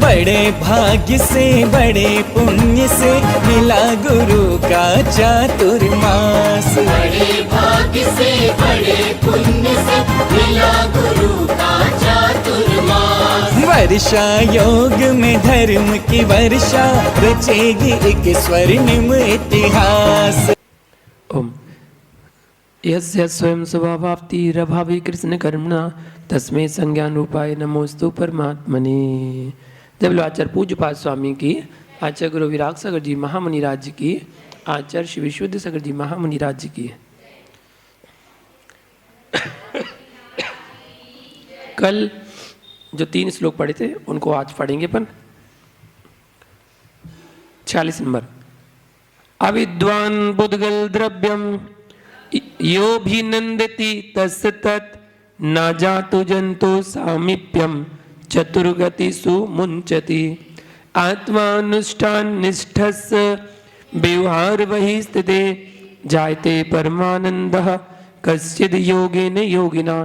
बड़े भाग्य से बड़े पुण्य से मिला गुरु का चातुर्मास। बड़े भाग्य से बड़े पुण्य से मिला गुरु का चातुर्मास। वर्षा योग में धर्म की वर्षा रचेगी एक स्वर्णिम इतिहास। ओम यस्य स्वयं स्वभावाप्तिरभावे कृष्ण कर्मणा तस्मै संज्ञान रूपाय नमोस्तु परमात्मने। जब लो आचार्य पूज्यपाद स्वामी की, आचार्य गुरु विराग सागर जी महामुनि राज्य की, आचार्य श्री विशुद्ध सागर जी महामुनि राज्य की। कल जो 3 श्लोक पढ़े थे उनको आज पढ़ेंगे अपन। 46 नंबर। अविद्वान बुद्गल द्रव्यम यो भी नंदति तस्य तत् न जातु जंतु सामीप्यम चतुर्गतिषु मुंचति। आत्मानुष्ठान निष्ठस्य व्यवहार वही स्थिते जायते परमानंदः कश्चिद् योगेन योगिना।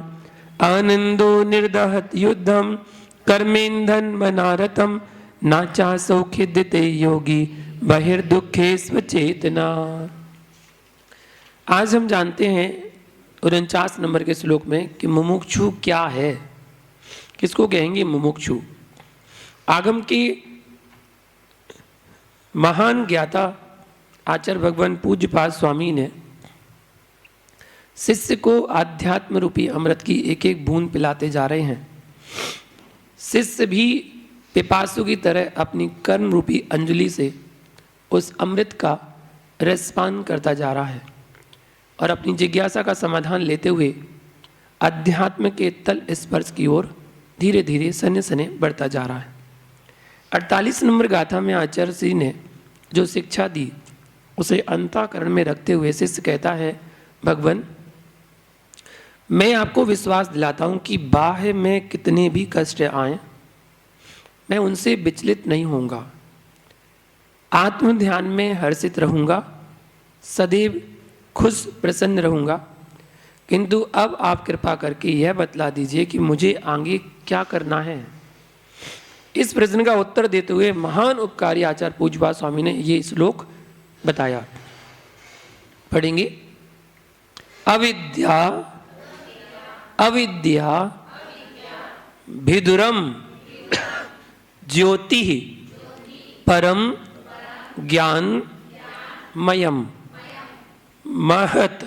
आनंदो निर्दहत युद्धम कर्मेन्धन मनारतम नाचा सौखिद्यते योगी बहिर्दुखे स्वचेतना। आज हम जानते हैं 49 नंबर के श्लोक में कि मुमुक्षु क्या है, किसको कहेंगे मुमुक्षु। आगम की महान ज्ञाता आचार्य भगवान पूज्यपाद स्वामी ने शिष्य को आध्यात्म रूपी अमृत की एक एक बूंद पिलाते जा रहे हैं। शिष्य भी पिपासु की तरह अपनी कर्म रूपी अंजलि से उस अमृत का रसपान करता जा रहा है और अपनी जिज्ञासा का समाधान लेते हुए अध्यात्म के तल स्पर्श की ओर धीरे धीरे सने सने बढ़ता जा रहा है। 48 नंबर गाथा में आचार्य श्री ने जो शिक्षा दी उसे अंतःकरण में रखते हुए शिष्य कहता है, भगवान मैं आपको विश्वास दिलाता हूँ कि बाह्य में कितने भी कष्ट आए मैं उनसे विचलित नहीं होऊंगा। आत्म ध्यान में हर्षित रहूँगा, सदैव खुश प्रसन्न रहूँगा। किंतु अब आप कृपा करके यह बतला दीजिए कि मुझे आगे क्या करना है। इस प्रश्न का उत्तर देते हुए महान उपकारी आचार्य पूज्यपाद स्वामी ने ये श्लोक बताया। पढ़ेंगे। अविद्या अविद्या भिदुरम ज्योति परम ज्ञान मयम महत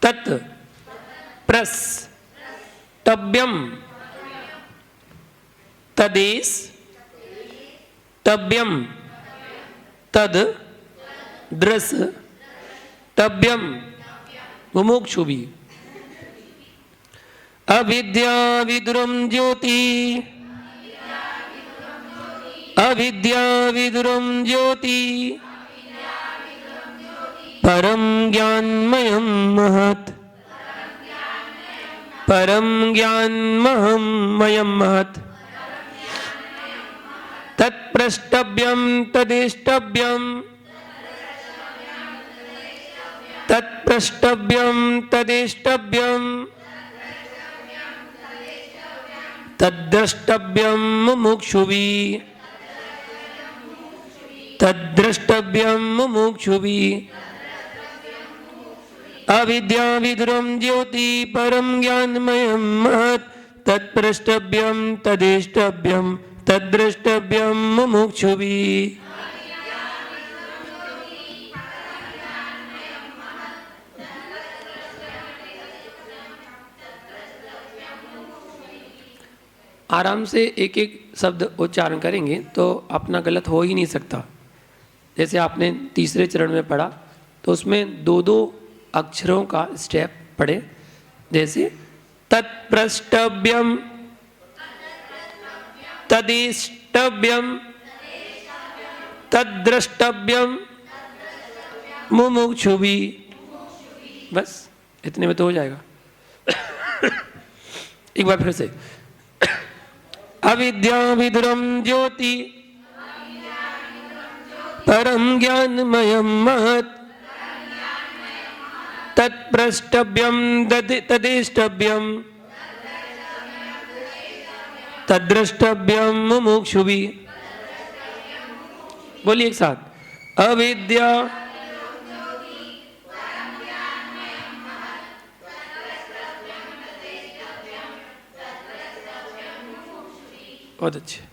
तत् प्रस्तव्यम तदेश तव्यम तद दृश तव्यम मुमुक्षुभि। अविद्या विदुरम ज्योति अविद्या विदुरम ज्योति परम ज्ञानमयं महत् परम ज्ञानमयं महत् तत्प्रष्टव्यं तदेष्टव्यं तत्प्रष्टव्यं तदेष्टव्यं तद्द्रष्टव्यं मुमुक्षुभिः तद्द्रष्टव्यं मुमुक्षुभिः। अविद्या विदुरम ज्योति परम ज्ञानमयं महत् तत्प्रष्टव्यं तदेष्टव्यं तद्द्रष्टव्यं मुमुक्षुभिः। आराम से एक एक शब्द उच्चारण करेंगे तो अपना गलत हो ही नहीं सकता। जैसे आपने तीसरे चरण में पढ़ा तो उसमें 2-2 अक्षरों का स्टेप पढ़े। जैसे तत्प्रष्टव्यम तदेष्टव्यम तद्द्रष्टव्यम मुमुक्षुभिः। बस इतने में तो हो जाएगा। एक बार फिर से। अविद्या विदुरम ज्योति परम ज्ञानमयं महत् तत्प्रष्टव्यं तदेष्टव्यं तद्रष्टव्यम मुमुक्षुभि, बोलिए एक साथ, अविद्या बहुत अच्छे।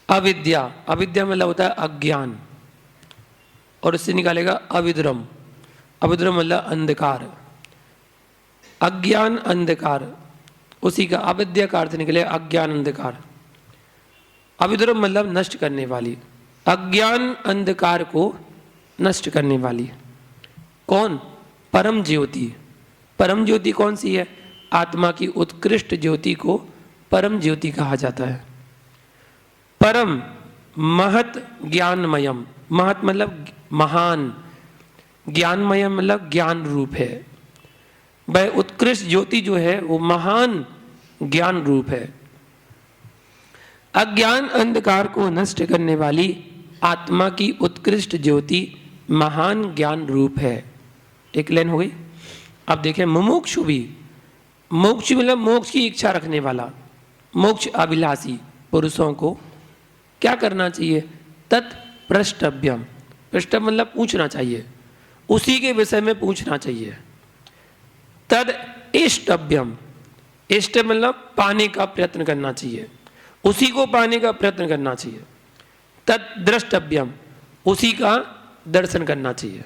अविद्या, अविद्या मतलब होता है अज्ञान, और इससे निकालेगा अविद्रम, अविद्रम मतलब अंधकार, अज्ञान अंधकार, उसी का अविद्या का अर्थ निकले अज्ञान अंधकार। अविद्रम मतलब नष्ट करने वाली, अज्ञान अंधकार को नष्ट करने वाली। कौन? परम ज्योति। परम ज्योति कौन सी है? आत्मा की उत्कृष्ट ज्योति को परम ज्योति कहा जाता है। परम महत ज्ञानमयम, महत मतलब महान, ज्ञानमयम मतलब ज्ञान रूप है। वह उत्कृष्ट ज्योति जो है वो महान ज्ञान रूप है। अज्ञान अंधकार को नष्ट करने वाली आत्मा की उत्कृष्ट ज्योति महान ज्ञान रूप है। एक लाइन हो गई। अब देखें मुमुक्षु भी, मोक्ष मतलब मोक्ष की इच्छा रखने वाला, मोक्ष अभिलाषी पुरुषों को क्या करना चाहिए? तत्प्रष्टव्यम, प्रष्टव्य मतलब पूछना चाहिए, उसी के विषय में पूछना चाहिए। तद इष्टव्यम, इष्ट मतलब पाने का प्रयत्न करना चाहिए, उसी को पाने का प्रयत्न करना चाहिए। तद द्रष्टव्यम, उसी का दर्शन करना चाहिए,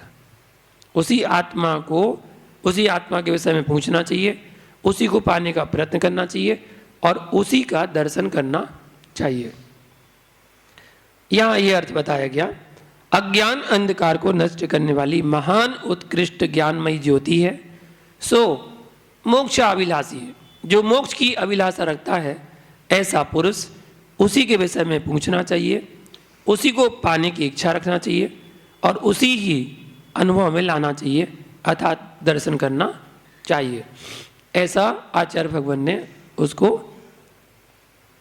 उसी आत्मा को, उसी आत्मा के विषय में पूछना चाहिए, उसी को पाने का प्रयत्न करना चाहिए और उसी का दर्शन करना चाहिए। यहां यह अर्थ बताया गया, अज्ञान अंधकार को नष्ट करने वाली महान उत्कृष्ट ज्ञानमयी ज्योति है। सो मोक्ष अभिलाषी, जो मोक्ष की अभिलाषा रखता है ऐसा पुरुष उसी के विषय में पूछना चाहिए, उसी को पाने की इच्छा रखना चाहिए और उसी ही अनुभव में लाना चाहिए, अर्थात दर्शन करना चाहिए। ऐसा आचार्य भगवान ने उसको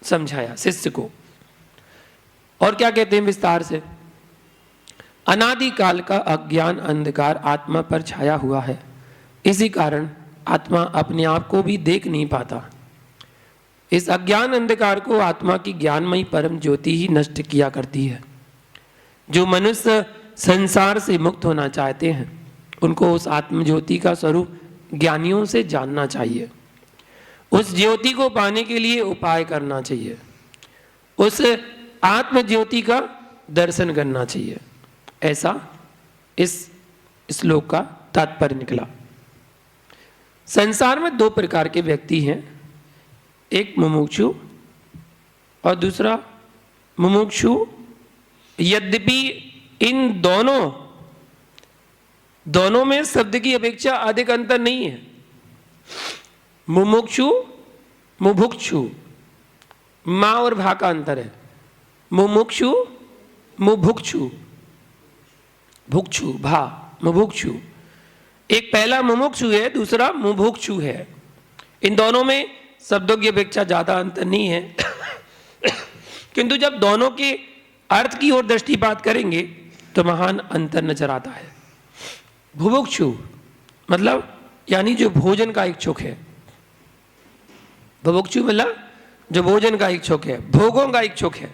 समझाया शिष्य को। और क्या कहते हैं विस्तार से? अनादिकाल का अज्ञान अंधकार आत्मा पर छाया हुआ है, इसी कारण आत्मा अपने आप को भी देख नहीं पाता। इस अज्ञान अंधकार को आत्मा की ज्ञानमयी परम ज्योति ही नष्ट किया करती है। जो मनुष्य संसार से मुक्त होना चाहते हैं उनको उस आत्म ज्योति का स्वरूप ज्ञानियों से जानना चाहिए, उस ज्योति को पाने के लिए उपाय करना चाहिए, उस आत्म ज्योति का दर्शन करना चाहिए। ऐसा इस श्लोक का तात्पर्य निकला। संसार में दो प्रकार के व्यक्ति हैं, एक मुमुक्षु और दूसरा मुमुक्षु। यद्यपि इन दोनों में शब्द की अपेक्षा अधिक अंतर नहीं है। मुमुक्षु मुभुक्षु, मां और भा का अंतर है। मुमुक्षु मुभुक्षु, भुक्षु भा, मुभुक्षु। एक पहला मुमुक्षु है, दूसरा मुभुक्षु है। इन दोनों में शब्दों की अपेक्षा ज्यादा अंतर नहीं है किंतु जब दोनों के अर्थ की ओर दृष्टिपात करेंगे तो महान अंतर नजर आता है। भुभुक्षु मतलब यानी जो भोजन का इच्छुक है, भुभुक्षु मतलब जो भोजन का इच्छुक है, भोगों का इच्छुक है,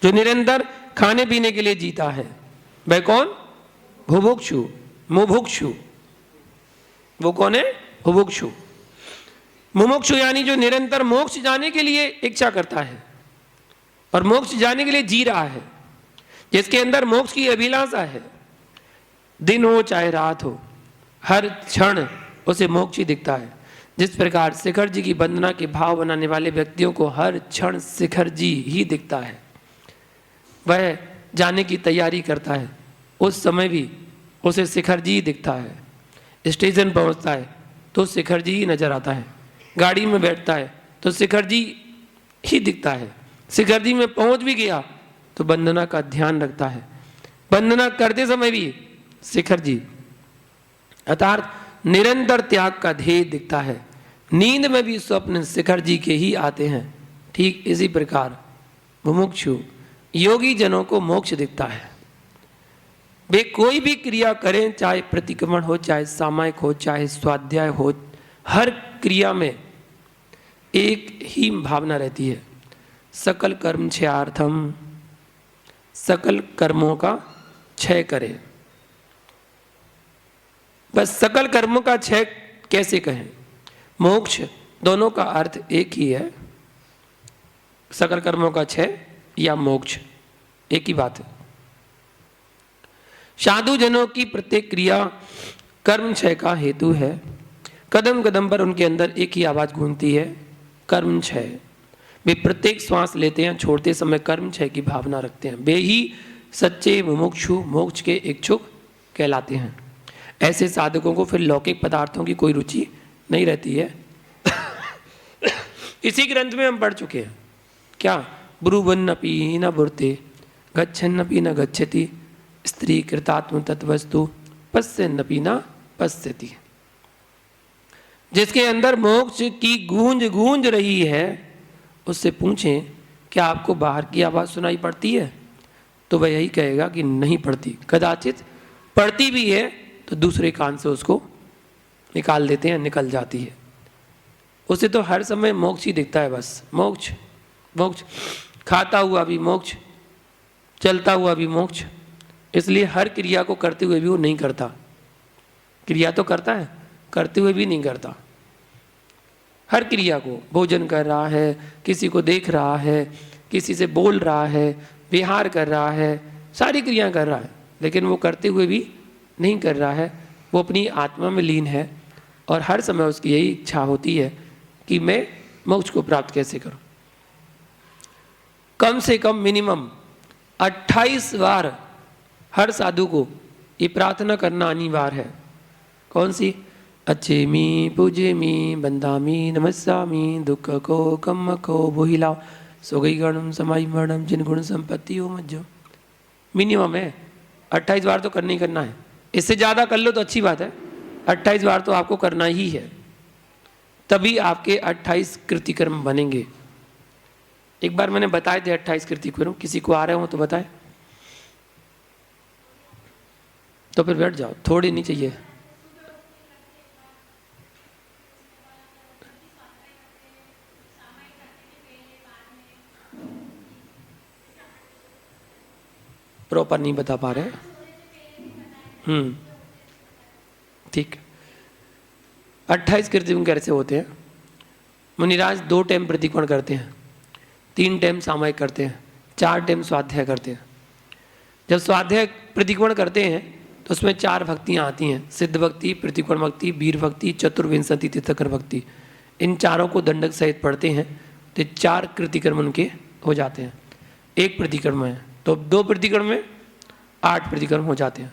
जो निरंतर खाने पीने के लिए जीता है, वह कौन? भुभुक्षु। मुभुक्षु वो कौन है? भुभुक्षु। मुमुक्षु यानी जो निरंतर मोक्ष जाने के लिए इच्छा करता है और मोक्ष जाने के लिए जी रहा है, जिसके अंदर मोक्ष की अभिलाषा है। दिन हो चाहे रात हो, हर क्षण उसे मोक्ष ही दिखता है। जिस प्रकार शिखर जी की वंदना के भाव बनाने वाले व्यक्तियों को हर क्षण शिखर जी ही दिखता है, वह जाने की तैयारी करता है, उस समय भी उसे शिखर जी ही दिखता है। स्टेशन पहुंचता है तो शिखर जी ही नजर आता है, गाड़ी में बैठता है तो शिखर जी ही दिखता है। शिखर जी में पहुंच भी गया तो वंदना का ध्यान रखता है, वंदना करते समय भी शिखर जी, अर्थात निरंतर त्याग का ध्येय दिखता है। नींद में भी स्वप्न शिखर जी के ही आते हैं। ठीक इसी प्रकार मुमुक्षु योगी जनों को मोक्ष दिखता है। वे कोई भी क्रिया करें, चाहे प्रतिक्रमण हो, चाहे सामायिक हो, चाहे स्वाध्याय हो, हर क्रिया में एक ही भावना रहती है, सकल कर्म क्षयार्थम, सकल कर्मों का क्षय करे। बस सकल कर्मों का क्षय कैसे कहें? मोक्ष दोनों का अर्थ एक ही है, सकल कर्मों का क्षय या मोक्ष एक ही बात है। साधु जनों की प्रत्येक क्रिया कर्म क्षय का हेतु है। कदम कदम पर उनके अंदर एक ही आवाज गूंजती है, कर्म क्षय। वे प्रत्येक श्वास लेते हैं, छोड़ते समय कर्म क्षय की भावना रखते हैं। वे ही सच्चे मुमुक्षु, मोक्ष के इच्छुक कहलाते हैं। ऐसे साधकों को फिर लौकिक पदार्थों की कोई रुचि नहीं रहती है। इसी ग्रंथ में हम पढ़ चुके हैं क्या? ब्रुवन्नपि न बुरते, गच्छन्नपि न गच्छति, स्त्री कृतात्म तत्वस्तु, पश्यन्नपि न पश्यति। जिसके अंदर मोक्ष की गूंज गूंज रही है, उससे पूछें क्या आपको बाहर की आवाज़ सुनाई पड़ती है? तो वह यही कहेगा कि नहीं पड़ती। कदाचित पड़ती भी है तो दूसरे कान से उसको निकाल देते हैं, निकल जाती है। उसे तो हर समय मोक्ष ही दिखता है, बस मोक्ष मोक्ष, खाता हुआ भी मोक्ष, चलता हुआ भी मोक्ष। इसलिए हर क्रिया को करते हुए भी वो नहीं करता। क्रिया तो करता है, करते हुए भी नहीं करता। हर क्रिया को, भोजन कर रहा है, किसी को देख रहा है, किसी से बोल रहा है, विहार कर रहा है, सारी क्रियाएं कर रहा है, लेकिन वो करते हुए भी नहीं कर रहा है। वो अपनी आत्मा में लीन है और हर समय उसकी यही इच्छा होती है कि मैं मोक्ष को प्राप्त कैसे करूं। कम से कम मिनिमम 28 बार हर साधु को ये प्रार्थना करना अनिवार्य है। कौन सी? अच्छे मी पूजे मी बंदामी नमस्सामी, दुख को कम को बोहिलाओ, सो गई गणम समाई मरणम, जिन गुण संपत्ति हो मज्जो। मिनिमम है, 28 बार तो करना ही करना है। इससे ज़्यादा कर लो तो अच्छी बात है, 28 बार तो आपको करना ही है, तभी आपके 28 कृतिकर्म बनेंगे। एक बार मैंने बताए थे 28 कृतिकर्म, किसी को आ रहे हो तो बताए, तो फिर बैठ जाओ, थोड़ी नहीं चाहिए। प्रॉपर नहीं बता पा रहे। ठीक। 28 कृतिकर्म कैसे होते हैं? मुनिराज 2 टाइम प्रतिकोण करते हैं, 3 टाइम सामयिक करते हैं, 4 टाइम स्वाध्याय करते हैं। जब स्वाध्याय प्रतिकोण करते हैं तो उसमें 4 भक्तियाँ आती हैं, सिद्ध भक्ति, प्रतिकोण भक्ति, वीर भक्ति, चतुर्विंशति तीर्थंकर भक्ति। इन चारों को दंडक सहित पढ़ते हैं तो 4 कृतिकर्म उनके हो जाते हैं। 1 प्रतिकर्म है तो 2 प्रतिकर्म में 8 प्रतिकर्म हो जाते हैं।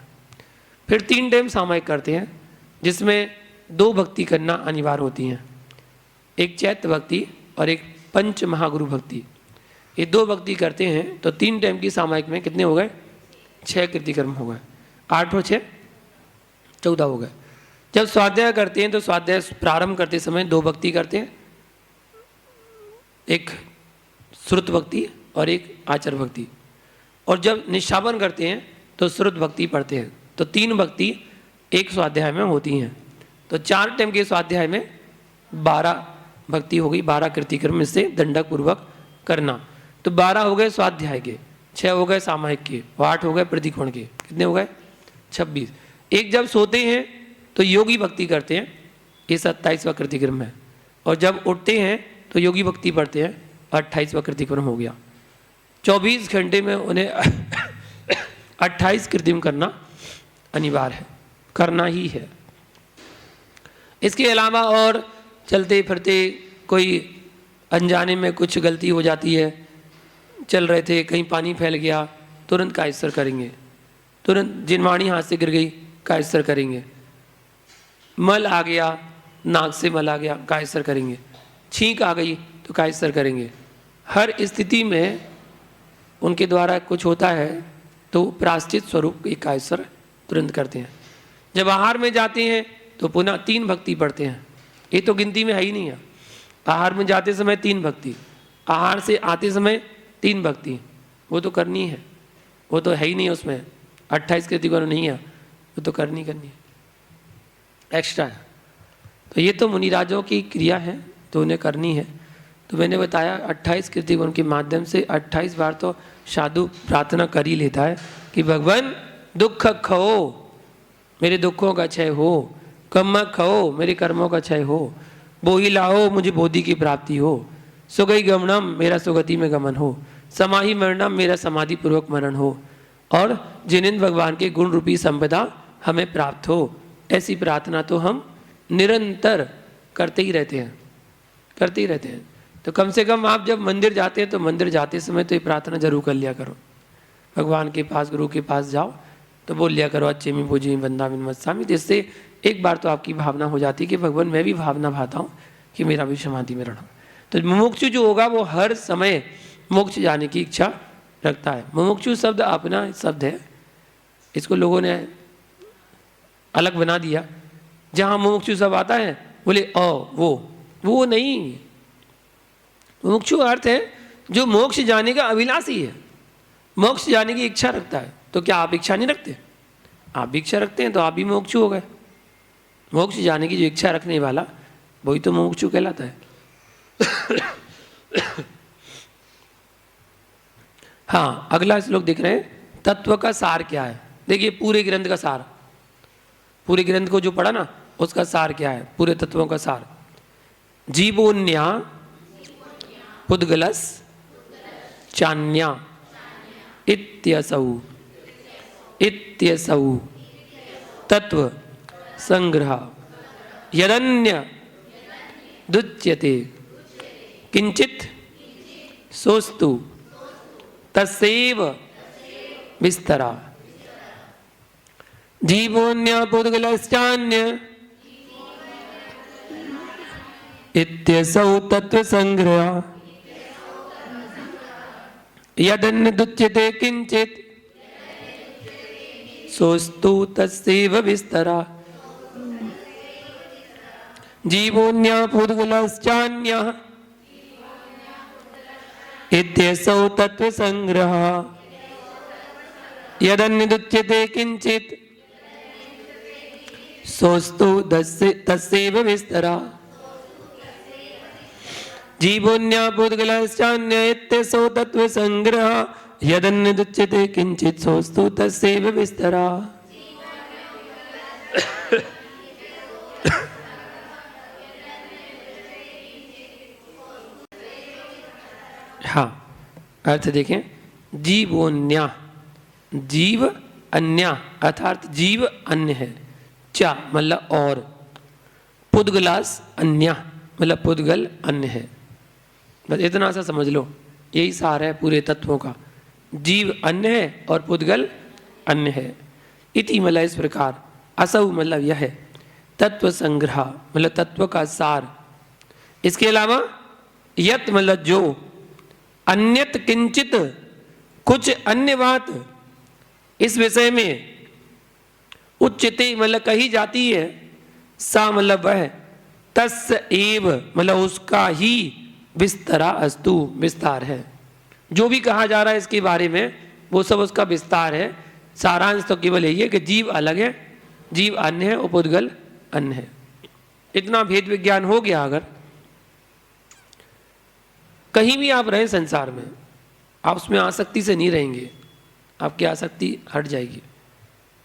फिर 3 टाइम सामयिक करते हैं जिसमें 2 भक्ति करना अनिवार्य होती हैं, एक चैत्य भक्ति और एक पंच महागुरु भक्ति। ये 2 भक्ति करते हैं तो 3 टाइम की सामयिक में कितने हो गए? 6 कृतिकर्म हो गए। 8 और 6 14 हो गए। जब स्वाध्याय करते हैं तो स्वाध्याय प्रारंभ करते समय 2 भक्ति करते हैं, एक श्रुत भक्ति और एक आचर भक्ति। और जब निष्ठापन करते हैं तो श्रुत भक्ति पढ़ते हैं। तो 3 भक्ति एक स्वाध्याय में होती हैं। तो 4 टाइम के स्वाध्याय में 12 भक्ति हो गई, 12 कृतिकर्म इससे दंडक पूर्वक करना। तो 12 हो गए स्वाध्याय के, 6 हो गए सामायिक के, 8 हो गए प्रतिकोण के, कितने हो गए? 26। एक जब सोते हैं तो योगी भक्ति करते हैं, ये 27वां कृतिकर्म है। और जब उठते हैं तो योगी भक्ति पढ़ते हैं, 28वां कृतिकर्म हो गया। 24 घंटे में उन्हें 28 कृतिकर्म करना अनिवार्य है, करना ही है। इसके अलावा और चलते फिरते कोई अनजाने में कुछ गलती हो जाती है, चल रहे थे कहीं पानी फैल गया, तुरंत कायस्तर करेंगे, तुरंत जिनवाणी हाथ से गिर गई कायस्तर करेंगे, मल आ गया नाक से मल आ गया कायस्तर करेंगे, छींक आ गई तो कायस्तर करेंगे। हर स्थिति में उनके द्वारा कुछ होता है तो प्रायश्चित स्वरूप एक कायस्तर तुरंत करते हैं। जब आहार में जाते हैं तो पुनः 3 भक्ति पढ़ते हैं, ये तो गिनती में है ही नहीं है। आहार में जाते समय 3 भक्ति, आहार से आते समय 3 भक्ति, वो तो करनी है, वो तो है ही नहीं उसमें, 28 कृतिकर्म नहीं है, वो तो करनी है, एक्स्ट्रा है। तो ये तो मुनिराजों की क्रिया है तो उन्हें करनी है। तो मैंने बताया 28 कीर्तिगुण के माध्यम से 28 बार तो साधु प्रार्थना कर ही लेता है कि भगवान दुख खो, मेरे दुखों का क्षय हो, कर्म खो, मेरे कर्मों का क्षय हो, बोही लाओ, मुझे बोधि की प्राप्ति हो, सुगई गमनम, मेरा सुगति में गमन हो, समाहि मरणम, मेरा समाधि पूर्वक मरण हो, और जिनेन्द्र भगवान के गुण रूपी संपदा हमें प्राप्त हो। ऐसी प्रार्थना तो हम निरंतर करते ही रहते हैं, करते ही रहते हैं। तो कम से कम आप जब मंदिर जाते हैं तो मंदिर जाते समय तो ये प्रार्थना जरूर कर लिया करो। भगवान के पास, गुरु के पास जाओ तो बोल लिया करो अच्छे में पूजी वंदामिन मत्सामी। जिससे एक बार तो आपकी भावना हो जाती है कि भगवान मैं भी भावना भाता हूँ कि मेरा भी समाधि में रहना। तो मुमुक्षु जो होगा वो हर समय मोक्ष जाने की इच्छा रखता है। मुमुक्षु शब्द अपना शब्द है, इसको लोगों ने अलग बना दिया। जहाँ मुमुक्षु शब्द आता है बोले वो नहीं। मुमुक्षु अर्थ है जो मोक्ष जाने का अभिलाषी है, मोक्ष जाने की इच्छा रखता है। तो क्या आप इच्छा नहीं रखते? आप भी इच्छा रखते हैं तो आप भी मुमुक्षु हो गए। मोक्ष जाने की जो इच्छा रखने वाला वही तो मुमुक्षु कहलाता है। हाँ, अगला श्लोक देख रहे हैं, तत्व का सार क्या है। देखिए पूरे ग्रंथ का सार, पूरे ग्रंथ को जो पढ़ा ना उसका सार क्या है, पूरे तत्वों का सार। जीवोन्या पुद्गलस चान्या इत्यसौ तत्व संग्रह यदन्य दुच्यते किंचित सोस्तु तस्सैव विस्तरा। जीवोन्य पुद्गलश्चान्य इत्यसौ तत्व संग्रह यदन्य दुच्यते किंचित सोस्तु तस्सैव विस्तरा। जीवोन्य पुद्गलश्चान्य इत्यसौ तत्व संग्रह यदन्य दुच्यते किंचित सोस्तु तस्सैव विस्तरा। जीवोन्य पुद्गलश्चान्य इत्यसौ तत्व संग्रह यदन्य दुच्यते किंचित सोस्तु तस्सैव विस्तरा। हाँ, अर्थ देखें, जीवोन्या, जीव अन्य अर्थात जीव अन्य है, चा मतलब और, पुद्गलास अन्य मतलब पुद्गल अन्य है। बस इतना सा समझ लो, यही सार है पूरे तत्वों का। जीव अन्य है और पुद्गल अन्य है। इति मतलब इस प्रकार, असौ मतलब यह है, तत्व संग्रह मतलब तत्व का सार। इसके अलावा यत मतलब जो, अन्यत किंचित कुछ अन्य बात इस विषय में, उच्चते मतलब कही जाती है, सा मतलब वह, तस् एव मतलब उसका ही, विस्तरा अस्तु विस्तार है। जो भी कहा जा रहा है इसके बारे में वो सब उसका विस्तार है। सारांश तो केवल यही है कि जीव अलग है, जीव अन्य है और पुद्गल अन्य है। इतना भेद विज्ञान हो गया, अगर कहीं भी आप रहे संसार में, आप उसमें आसक्ति से नहीं रहेंगे, आपकी आसक्ति हट जाएगी।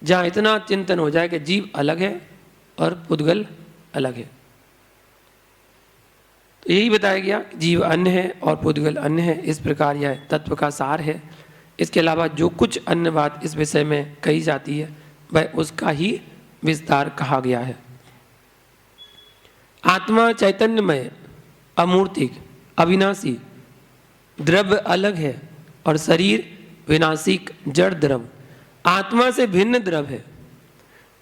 जहाँ इतना चिंतन हो जाए कि जीव अलग है और पुद्गल अलग है। तो यही बताया गया कि जीव अन्य है और पुद्गल अन्य है। इस प्रकार यह तत्व का सार है। इसके अलावा जो कुछ अन्य बात इस विषय में कही जाती है वह उसका ही विस्तार कहा गया है। आत्मा चैतन्यमय, अमूर्तिक, अविनाशी, द्रव्य अलग है और शरीर विनाशिक जड़ द्रव्य, आत्मा से भिन्न द्रव्य है।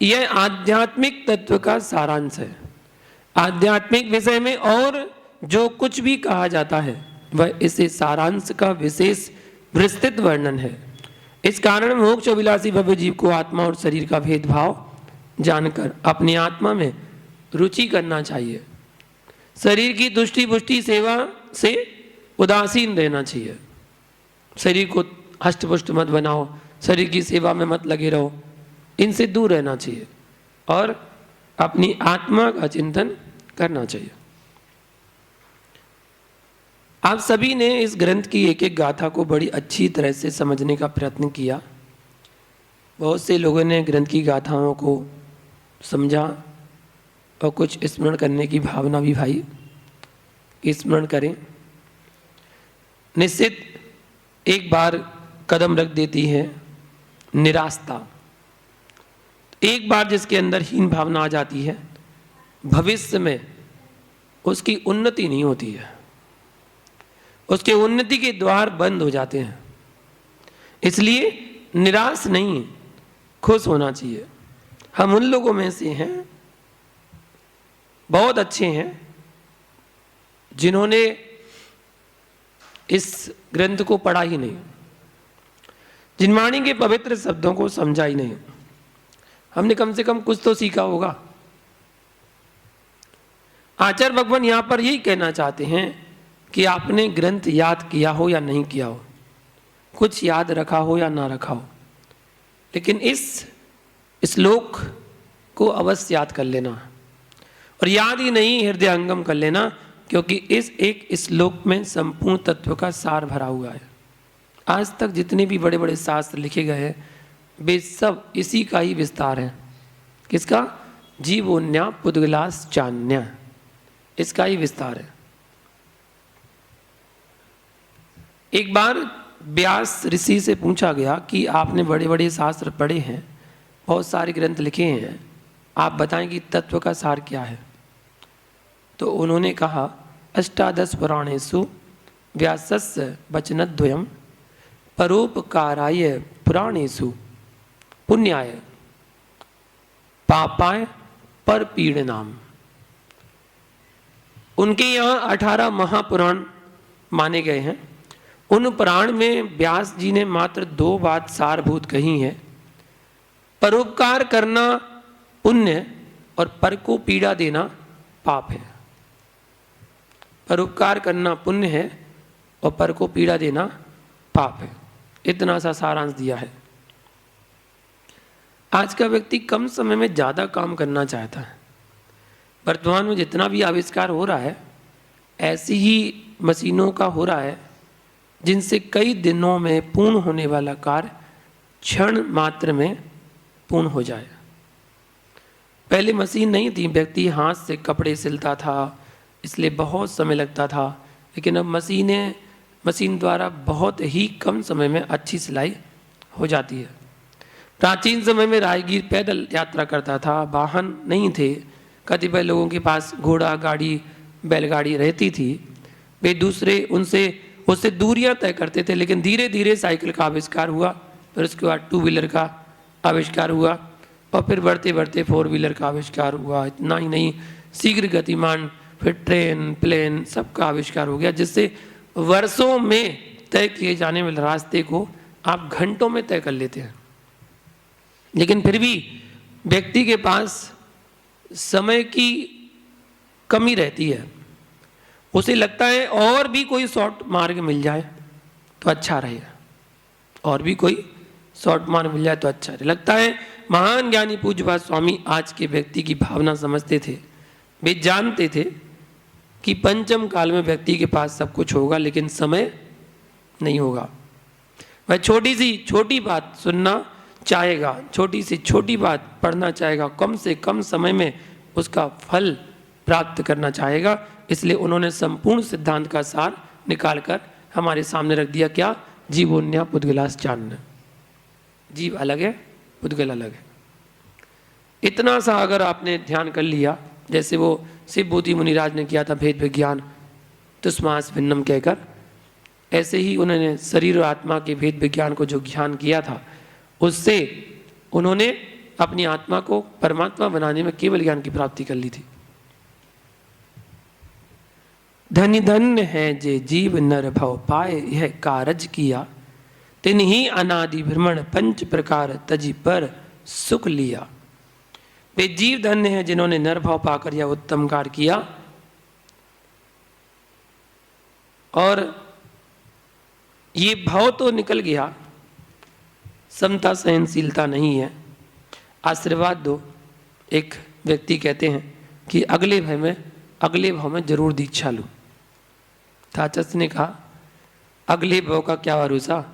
यह आध्यात्मिक तत्व का सारांश है। आध्यात्मिक विषय में और जो कुछ भी कहा जाता है वह इसे सारांश का विशेष विस्तृत वर्णन है। इस कारण मोक्ष अभिलाषी भव्य जीव को आत्मा और शरीर का भेदभाव जानकर अपनी आत्मा में रुचि करना चाहिए। शरीर की तुष्टि पुष्टि सेवा से उदासीन रहना चाहिए। शरीर को हष्टपुष्ट मत बनाओ, शरीर की सेवा में मत लगे रहो, इनसे दूर रहना चाहिए और अपनी आत्मा का चिंतन करना चाहिए। आप सभी ने इस ग्रंथ की एक एक गाथा को बड़ी अच्छी तरह से समझने का प्रयत्न किया। बहुत से लोगों ने ग्रंथ की गाथाओं को समझा और कुछ स्मरण करने की भावना भी भाई कि स्मरण करें। निश्चित एक बार कदम रख देती है निराशता। एक बार जिसके अंदर हीन भावना आ जाती है, भविष्य में उसकी उन्नति नहीं होती है, उसके उन्नति के द्वार बंद हो जाते हैं। इसलिए निराश नहीं, खुश होना चाहिए। हम उन लोगों में से हैं, बहुत अच्छे हैं, जिन्होंने इस ग्रंथ को पढ़ा ही नहीं, जिनवाणी के पवित्र शब्दों को समझा ही नहीं। हमने कम से कम कुछ तो सीखा होगा। आचार्य भगवान यहां पर यही कहना चाहते हैं कि आपने ग्रंथ याद किया हो या नहीं किया हो, कुछ याद रखा हो या ना रखा हो, लेकिन इस श्लोक को अवश्य याद कर लेना, और याद ही नहीं हृदयंगम कर लेना, क्योंकि इस एक श्लोक में संपूर्ण तत्व का सार भरा हुआ है। आज तक जितने भी बड़े बड़े शास्त्र लिखे गए हैं वे सब इसी का ही विस्तार है। किसका? जीवोन्या पुद्गलास चान्या, इसका ही विस्तार है। एक बार व्यास ऋषि से पूछा गया कि आपने बड़े बड़े शास्त्र पढ़े हैं, बहुत सारे ग्रंथ लिखे हैं, आप बताएं कि तत्व का सार क्या है। तो उन्होंने कहा, अष्टादश पुराणेषु व्यासस्य वचनद्वयम् परोपकाराय पुराणेषु पुण्याय पापाय परपीडनाम। उनके यहाँ 18 महापुराण माने गए हैं। उन पुराण में व्यास जी ने मात्र 2 बात सारभूत कही है। परोपकार करना पुण्य और पर को पीड़ा देना पाप है। परोपकार करना पुण्य है और पर को पीड़ा देना पाप है। इतना सा सारांश दिया है। आज का व्यक्ति कम समय में ज़्यादा काम करना चाहता है। वर्तमान में जितना भी आविष्कार हो रहा है, ऐसी ही मशीनों का हो रहा है जिनसे कई दिनों में पूर्ण होने वाला कार्य क्षण मात्र में पूर्ण हो जाए। पहले मशीन नहीं थी, व्यक्ति हाथ से कपड़े सिलता था, इसलिए बहुत समय लगता था। लेकिन अब मशीन द्वारा बहुत ही कम समय में अच्छी सिलाई हो जाती है। प्राचीन समय में राहगीर पैदल यात्रा करता था, वाहन नहीं थे। कतिपय लोगों के पास घोड़ा गाड़ी बैलगाड़ी रहती थी, वे दूसरे उससे दूरियां तय करते थे। लेकिन धीरे धीरे साइकिल का आविष्कार हुआ, फिर उसके बाद 2 व्हीलर का आविष्कार हुआ, और फिर बढ़ते बढ़ते 4 व्हीलर का आविष्कार हुआ। इतना ही नहीं, शीघ्र गतिमान फिर ट्रेन प्लेन सबका आविष्कार हो गया, जिससे वर्षों में तय किए जाने वाले रास्ते को आप घंटों में तय कर लेते हैं। लेकिन फिर भी व्यक्ति के पास समय की कमी रहती है। उसे लगता है और भी कोई शॉर्ट मार्ग मिल जाए तो अच्छा रहे, और भी कोई शॉर्ट मार्ग मिल जाए तो अच्छा रहे। लगता है महान ज्ञानी पूज्यपाद स्वामी आज के व्यक्ति की भावना समझते थे। वे जानते थे कि पंचम काल में व्यक्ति के पास सब कुछ होगा, लेकिन समय नहीं होगा। वह छोटी सी छोटी बात सुनना चाहेगा, छोटी सी छोटी बात पढ़ना चाहेगा, कम से कम समय में उसका फल प्राप्त करना चाहेगा। इसलिए उन्होंने संपूर्ण सिद्धांत का सार निकालकर हमारे सामने रख दिया। क्या? जीवोन्या पुद्गलास चान्य। जीव अलग है, पुद्गल अलग है। इतना सा अगर आपने ध्यान कर लिया, जैसे वो शिवभूति मुनिराज ने किया था भेद विज्ञान तुष्मास भिन्नम कहकर, ऐसे ही उन्होंने शरीर और आत्मा के भेद विज्ञान को जो ज्ञान किया था, उससे उन्होंने अपनी आत्मा को परमात्मा बनाने में केवल ज्ञान की प्राप्ति कर ली थी। धन्य धन्य है जे जीव नर भव पाए, यह कारज किया तिन ही अनादि भ्रमण पंच प्रकार तजी पर सुख लिया। वे जीव धन्य हैं जिन्होंने नर भाव पाकर यह उत्तम कार्य किया। और ये भाव तो निकल गया, समता सहनशीलता नहीं है। आशीर्वाद दो। एक व्यक्ति कहते हैं कि अगले भाव में जरूर दीक्षा लूं। थाचस ने कहा अगले भव का क्या भरोसा,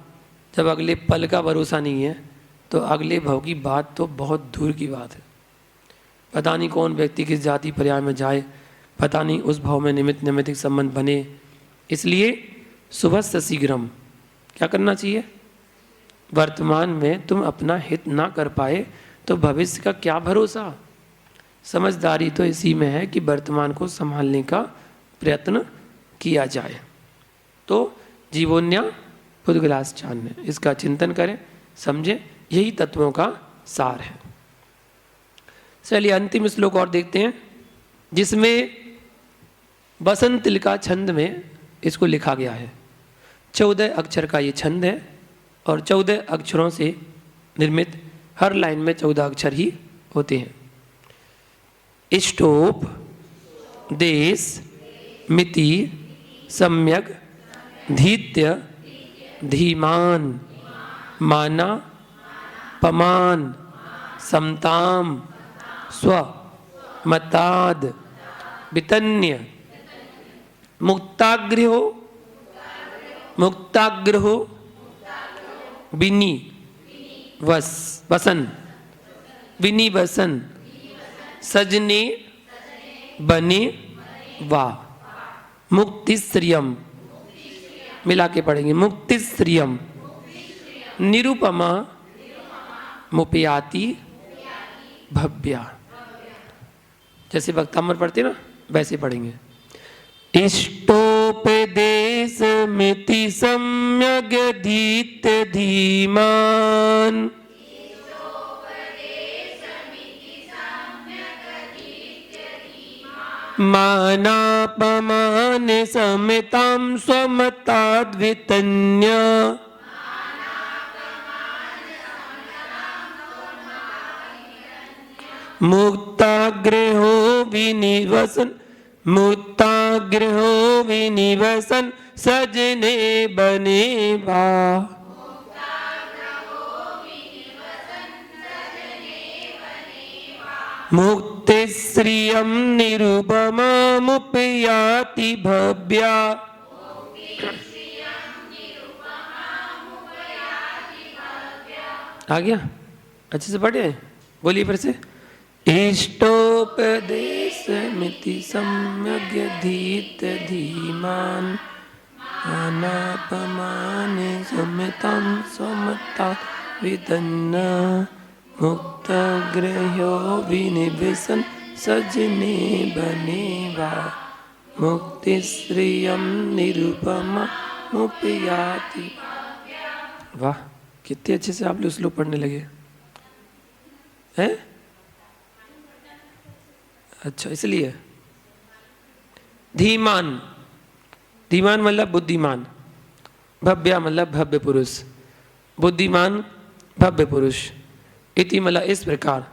जब अगले पल का भरोसा नहीं है तो अगले भव की बात तो बहुत दूर की बात है। पता नहीं कौन व्यक्ति किस जाति पर्याय में जाए, पता नहीं उस भव में निमित्त नैमित्तिक संबंध बने। इसलिए शुभस्य शीघ्रम, क्या करना चाहिए? वर्तमान में तुम अपना हित ना कर पाए तो भविष्य का क्या भरोसा। समझदारी तो इसी में है कि वर्तमान को संभालने का प्रयत्न किया जाए। तो जीवोन्या पुद्गलास चान्य, इसका चिंतन करें, समझें, यही तत्वों का सार है। चलिए अंतिम श्लोक और देखते हैं, जिसमें बसंत तिलका छंद में इसको लिखा गया है। 14 अक्षर का ये छंद है और 14 अक्षरों से निर्मित, हर लाइन में 14 अक्षर ही होते हैं। इष्टोप देश मिति सम्यक धीत्य धीमान माना पमान समताम स्व मताद वितन्य मुक्ताग्रहो मुक्ताग्रहो विनी वसन विनी वसन सजने बने वा मुक्तिश्रियम, मिला के पढ़ेंगे, मुक्तिश्रियम निरुपमा मुपयाति भव्या। जैसे वक्तामर पढ़ते ना वैसे पढ़ेंगे। इष्टोपदेश मिति सम्यग धीत धीमान मानापमान समितां स्वमताद्वितन्य मुक्ताग्रहो विनिवसन सजने बने वा। मुक्तिश्रियं निरुपमामुपयाति भव्या। आ गया? अच्छे से पढ़े, बोलिए फिर से। इष्टोपदेश मिति सम्यग धीत धीमान अनापमान समितं स्वमता वितन्न मुक्ताग्रहो विनिवसन सजने बने वा मुक्तिश्रियं निरुपमा मुपयाति। वाह, कितने अच्छे से आप लोग श्लोक पढ़ने लगे हैं। अच्छा, इसलिए धीमान, धीमान मतलब बुद्धिमान, भव्या मतलब भव्य पुरुष, बुद्धिमान भव्य पुरुष। इति मतलब इस प्रकार,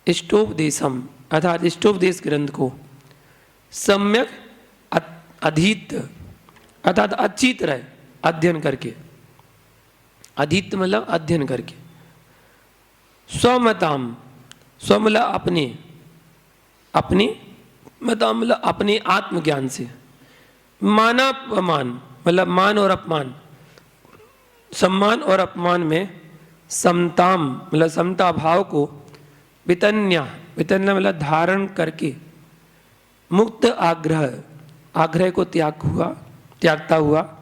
इष्टोपदेशम अर्थात इष्टोपदेश ग्रंथ को सम्यक अधीत अर्थात अच्छी तरह अध्ययन करके, अधीत मतलब अध्ययन करके, स्वमताम, स्व मतलब अपने, अपने मताम मतलब अपने आत्मज्ञान से, मानापमान मतलब मान और अपमान, सम्मान और अपमान में समताम मतलब समता भाव को, वितन्या वितन्या मतलब धारण करके, मुक्त आग्रह आग्रह को त्यागता हुआ,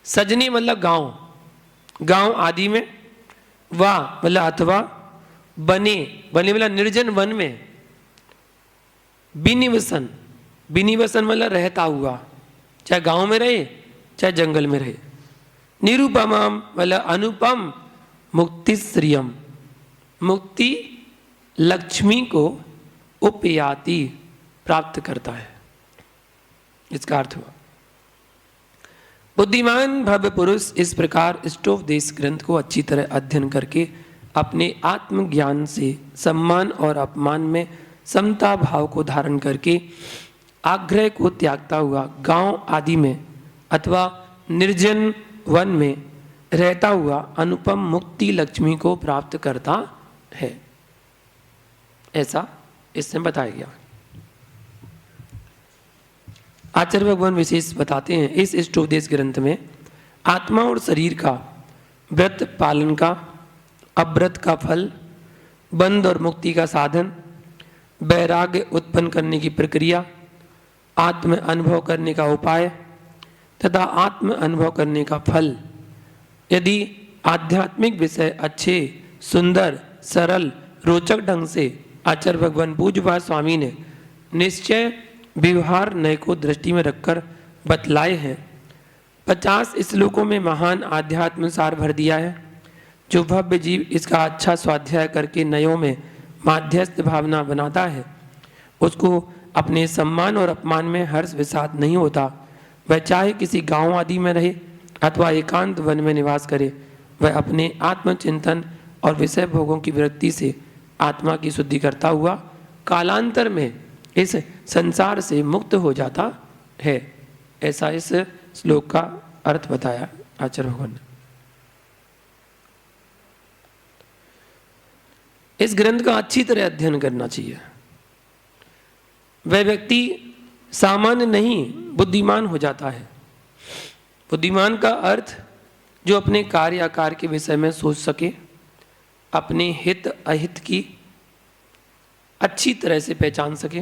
सजनी मतलब गांव, गांव आदि में, वा मतलब अथवा, बने बने मतलब निर्जन वन में, विनिवसन विनिवसन मतलब रहता हुआ, चाहे गांव में रहे चाहे जंगल में रहे, निरुपमाम मतलब अनुपम, मुक्तिश्रियम मुक्ति लक्ष्मी को उपयाति प्राप्त करता है, इसका अर्थ हुआ। बुद्धिमान भव्य पुरुष इस प्रकार इष्टोपदेश ग्रंथ को अच्छी तरह अध्ययन करके अपने आत्मज्ञान से सम्मान और अपमान में समता भाव को धारण करके आग्रह को त्यागता हुआ गांव आदि में अथवा निर्जन वन में रहता हुआ अनुपम मुक्ति लक्ष्मी को प्राप्त करता है, ऐसा इसमें बताया गया। आचार्य भगवान विशेष बताते हैं इस इष्टोपदेश ग्रंथ में आत्मा और शरीर का व्रत पालन का, अव्रत का फल, बंध और मुक्ति का साधन, वैराग्य उत्पन्न करने की प्रक्रिया, आत्म अनुभव करने का उपाय तथा आत्म अनुभव करने का फल। यदि आध्यात्मिक विषय अच्छे, सुंदर, सरल, रोचक ढंग से आचार्य भगवान पूज्यपाद स्वामी ने निश्चय व्यवहार नय को दृष्टि में रखकर बतलाए हैं। 50 श्लोकों में महान आध्यात्म सार भर दिया है। जो भव्य जीव इसका अच्छा स्वाध्याय करके नयों में माध्यस्थ भावना बनाता है, उसको अपने सम्मान और अपमान में हर्ष विषाद नहीं होता। वह चाहे किसी गांव आदि में रहे अथवा एकांत वन में निवास करे, वह अपने आत्मचिंतन और विषय भोगों की वृत्ति से आत्मा की शुद्धि करता हुआ कालांतर में इस संसार से मुक्त हो जाता है। ऐसा इस श्लोक का अर्थ बताया आचार्य भगवान ने। इस ग्रंथ का अच्छी तरह अध्ययन करना चाहिए। वह व्यक्ति सामान्य नहीं बुद्धिमान हो जाता है। बुद्धिमान का अर्थ जो अपने कार्य आकार के विषय में सोच सके, अपने हित अहित की अच्छी तरह से पहचान सके,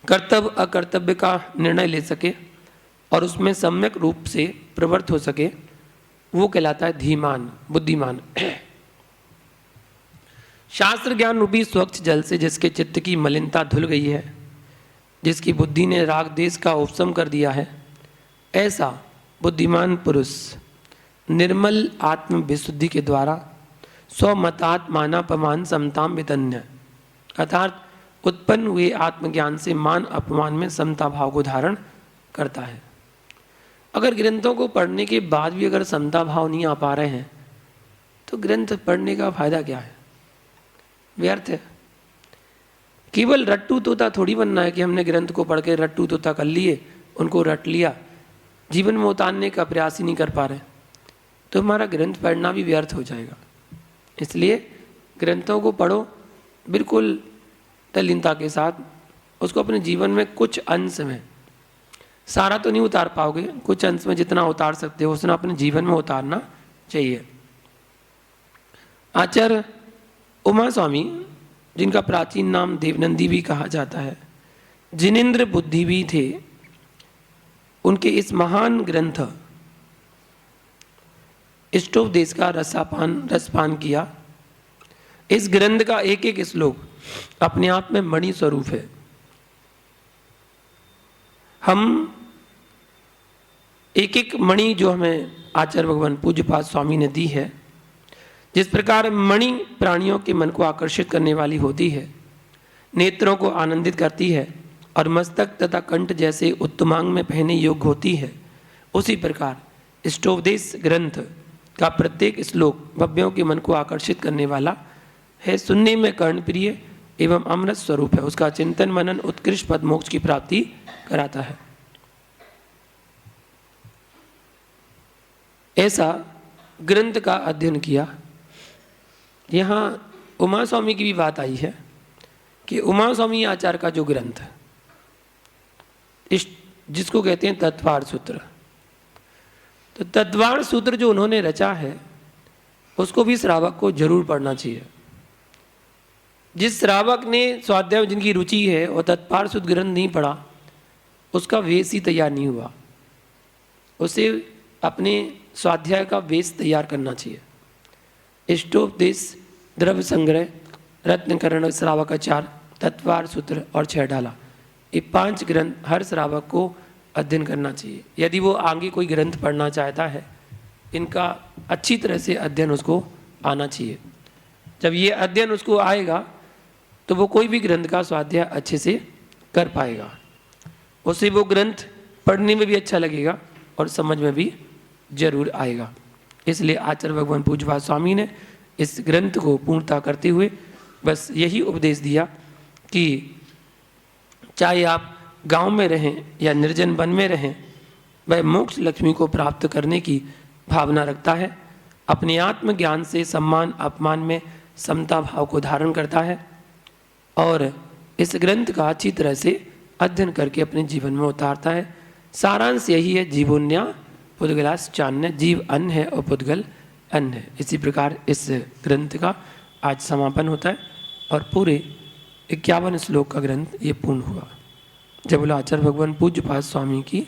कर्तव्य अकर्तव्य का निर्णय ले सके और उसमें सम्यक रूप से प्रवृत्त हो सके, वो कहलाता है धीमान, बुद्धिमान। शास्त्र ज्ञान रूपी स्वच्छ जल से जिसके चित्त की मलिनता धुल गई है, जिसकी बुद्धि ने राग देश का उपशम कर दिया है, ऐसा बुद्धिमान पुरुष निर्मल आत्म विशुद्धि के द्वारा स्वमतात् मानापमान समताम वितन्य, अर्थात उत्पन्न हुए आत्मज्ञान से मान अपमान में समता भाव को धारण करता है। अगर ग्रंथों को पढ़ने के बाद भी अगर समता भाव नहीं आ पा रहे हैं तो ग्रंथ पढ़ने का फायदा क्या है? व्यर्थ है। केवल रट्टू तोता थोड़ी बनना है कि हमने ग्रंथ को पढ़ के रट्टू तोता कर लिए, उनको रट लिया, जीवन में उतारने का प्रयास ही नहीं कर पा रहे, तो हमारा ग्रंथ पढ़ना भी व्यर्थ हो जाएगा। इसलिए ग्रंथों को पढ़ो बिल्कुल तल्लीनता के साथ, उसको अपने जीवन में कुछ अंश में, सारा तो नहीं उतार पाओगे, कुछ अंश में जितना उतार सकते हो उतना अपने जीवन में उतारना चाहिए। आचार्य उमा स्वामी, जिनका प्राचीन नाम देवनंदी भी कहा जाता है, जिनेंद्र बुद्धि भी थे, उनके इस महान ग्रंथ इष्टोपदेश का रसपान किया। इस ग्रंथ का एक एक श्लोक अपने आप में मणि स्वरूप है। हम एक एक मणि जो हमें आचार्य भगवान पूज्यपाद स्वामी ने दी है, जिस प्रकार मणि प्राणियों के मन को आकर्षित करने वाली होती है, नेत्रों को आनंदित करती है और मस्तक तथा कंठ जैसे उत्तमांग में पहनने योग्य होती है, उसी प्रकार इष्टोपदेश ग्रंथ का प्रत्येक श्लोक भव्यों के मन को आकर्षित करने वाला है, सुनने में कर्णप्रिय एवं अमृत स्वरूप है। उसका चिंतन मनन उत्कृष्ट पद मोक्ष की प्राप्ति कराता है। ऐसा ग्रंथ का अध्ययन किया। यहाँ उमा स्वामी की भी बात आई है कि उमा स्वामी आचार्य का जो ग्रंथ जिसको कहते हैं तत्वार सूत्र, तो तत्वार सूत्र जो उन्होंने रचा है उसको भी श्रावक को जरूर पढ़ना चाहिए। जिस श्रावक ने स्वाध्याय में जिनकी रुचि है और तत्वार सूत्र ग्रंथ नहीं पढ़ा, उसका वेश ही तैयार नहीं हुआ। उसे अपने स्वाध्याय का वेश तैयार करना चाहिए। इष्टोपदेश, द्रव्य संग्रह, रत्नकरण, श्रावकाचार, तत्वार सूत्र और 6 ढाला, ये 5 ग्रंथ हर श्रावक को अध्ययन करना चाहिए। यदि वो आगे कोई ग्रंथ पढ़ना चाहता है, इनका अच्छी तरह से अध्ययन उसको आना चाहिए। जब ये अध्ययन उसको आएगा तो वो कोई भी ग्रंथ का स्वाध्याय अच्छे से कर पाएगा। उसे वो ग्रंथ पढ़ने में भी अच्छा लगेगा और समझ में भी जरूर आएगा। इसलिए आचार्य भगवान पूज्यपाद स्वामी ने इस ग्रंथ को पूर्णता करते हुए बस यही उपदेश दिया कि चाहे आप गांव में रहें या निर्जन वन में रहें, वह मोक्ष लक्ष्मी को प्राप्त करने की भावना रखता है। अपने आत्मज्ञान से सम्मान अपमान में समता भाव को धारण करता है और इस ग्रंथ का अच्छी तरह से अध्ययन करके अपने जीवन में उतारता है। सारांश यही है, जीवोन्या पुद्गलास चान्य, जीव अन्न है और पुद्गल अन्न है। इसी प्रकार इस ग्रंथ का आज समापन होता है और पूरे 51 श्लोक का ग्रंथ ये पूर्ण हुआ। जय बोलो आचार्य भगवान पूज्यपाद स्वामी की